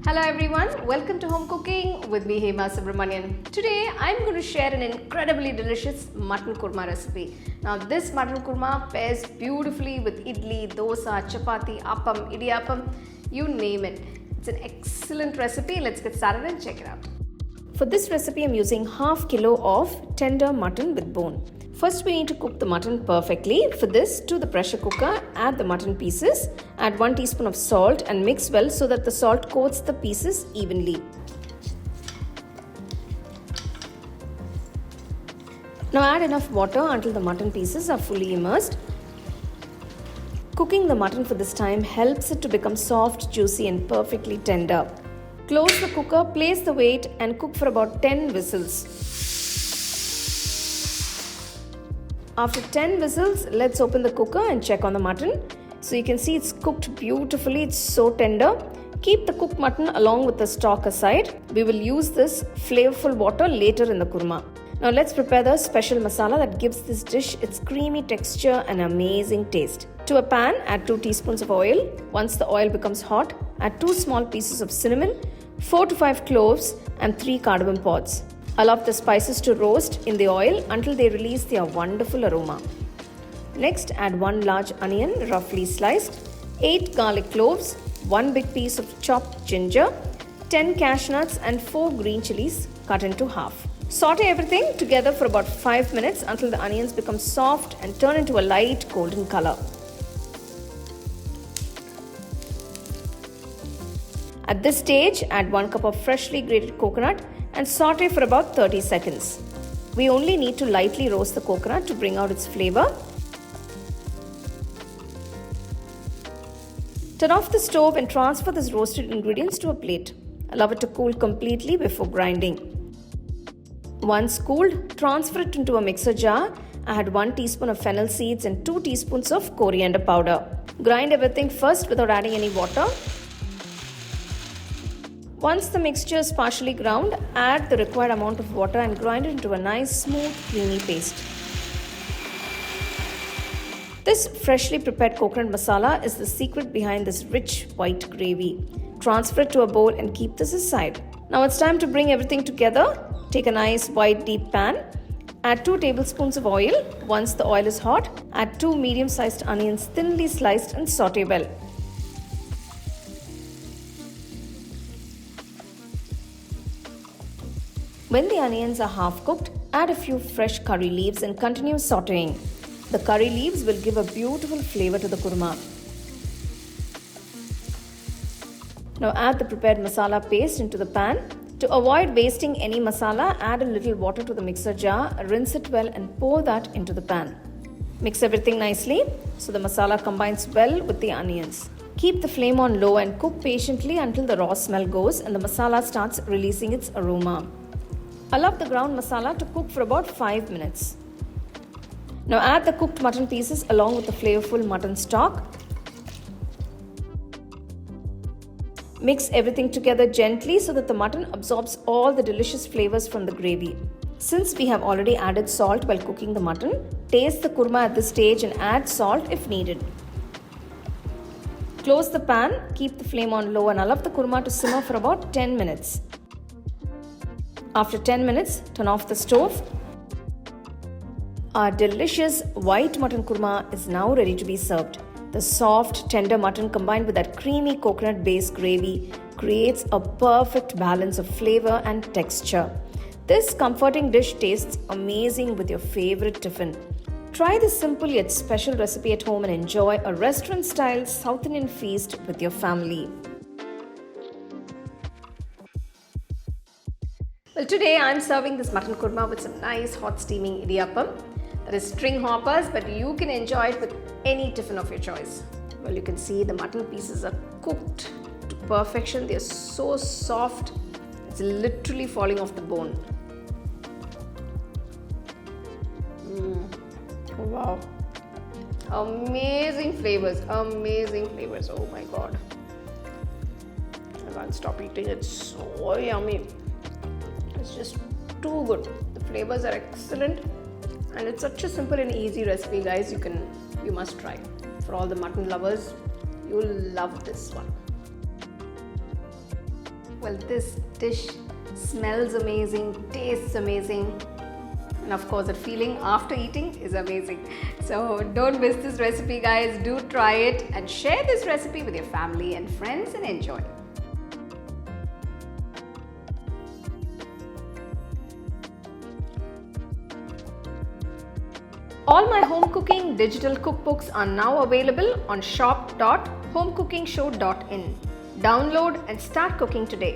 Hello everyone, welcome to Home Cooking with me Hema Subramanian. Today I'm going to share an incredibly delicious Mutton Korma recipe. Now this Mutton Korma pairs beautifully with idli, dosa, chapathi, Appam, Idiyappam, you name it. It's an excellent recipe. Let's get started and check it out. For this recipe I'm using half kilo of tender mutton with bone. First we need to cook the mutton perfectly. For this, to the pressure cooker, add the mutton pieces, add 1 teaspoon of salt and mix well so that the salt coats the pieces evenly. Now add enough water until the mutton pieces are fully immersed. Cooking the mutton for this time helps it to become soft, juicy and perfectly tender. Close the cooker, place the weight and cook for about 10 whistles. After 10 whistles, let's open the cooker and check on the mutton. So you can see it's cooked beautifully, it's so tender. Keep the cooked mutton along with the stock aside. We will use this flavorful water later in the kurma. Now let's prepare the special masala that gives this dish its creamy texture and amazing taste. To a pan, add 2 teaspoons of oil. Once the oil becomes hot, add 2 small pieces of cinnamon, 4 to 5 cloves and 3 cardamom pods. Allow the spices to roast in the oil until they release their wonderful aroma. Next, add 1 large onion roughly sliced, 8 garlic cloves, 1 big piece of chopped ginger, 10 cashew nuts and 4 green chilies cut into half. Saute everything together for about 5 minutes until the onions become soft and turn into a light golden color. At this stage, add 1 cup of freshly grated coconut and saute for about 30 seconds. We only need to lightly roast the coconut to bring out its flavor. Turn off the stove and transfer these roasted ingredients to a plate. Allow it to cool completely before grinding. Once cooled, transfer it into a mixer jar. Add 1 teaspoon of fennel seeds and 2 teaspoons of coriander powder. Grind everything first without adding any water. Once the mixture is partially ground, add the required amount of water and grind it into a nice, smooth, creamy paste. This freshly prepared coconut masala is the secret behind this rich white gravy. Transfer it to a bowl and keep this aside. Now it's time to bring everything together. Take a nice wide deep pan. Add 2 tablespoons of oil. Once the oil is hot, add 2 medium-sized onions thinly sliced and saute well. When the onions are half cooked, add a few fresh curry leaves and continue sauteing. The curry leaves will give a beautiful flavor to the kurma. Now add the prepared masala paste into the pan. To avoid wasting any masala, add a little water to the mixer jar, rinse it well and pour that into the pan. Mix everything nicely so the masala combines well with the onions. Keep the flame on low and cook patiently until the raw smell goes and the masala starts releasing its aroma. Allow the ground masala to cook for about 5 minutes. Now add the cooked mutton pieces along with the flavorful mutton stock. Mix everything together gently so that the mutton absorbs all the delicious flavors from the gravy. Since we have already added salt while cooking the mutton, taste the kurma at this stage and add salt if needed. Close the pan, keep the flame on low and allow the kurma to simmer for about 10 minutes. After 10 minutes, turn off the stove. Our delicious white mutton kurma is now ready to be served. The soft, tender mutton combined with that creamy coconut-based gravy creates a perfect balance of flavor and texture. This comforting dish tastes amazing with your favorite tiffin. Try this simple yet special recipe at home and enjoy a restaurant-style South Indian feast with your family. Well, today I'm serving this mutton korma with some nice hot steaming idiyappam. That is string hoppers, but you can enjoy it with any tiffin of your choice. Well, you can see the mutton pieces are cooked to perfection. They are so soft, it's literally falling off the bone. Wow. Amazing flavors, oh my god. I can't stop eating, it's so yummy. It's just too good. The flavors are excellent and it's such a simple and easy recipe, guys. You must try. For all the mutton lovers, you'll love this one. Well, this dish smells amazing, tastes amazing, and of course the feeling after eating is amazing. So don't miss this recipe, guys. Do try it and share this recipe with your family and friends and enjoy. All my home cooking digital cookbooks are now available on shop.homecookingshow.in. Download and start cooking today.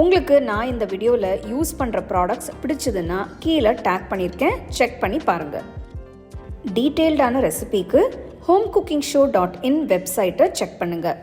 உங்களுக்கு நான் இந்த வீடியோவில் use பண்ணுற products பிடிச்சதுன்னா கீழே take பண்ணியிருக்கேன், check பண்ணி பாருங்கள். டீட்டெயில்டான ரெசிபிக்கு HomeCookingShow.in வெப்சைட்டை செக் பண்ணுங்கள்.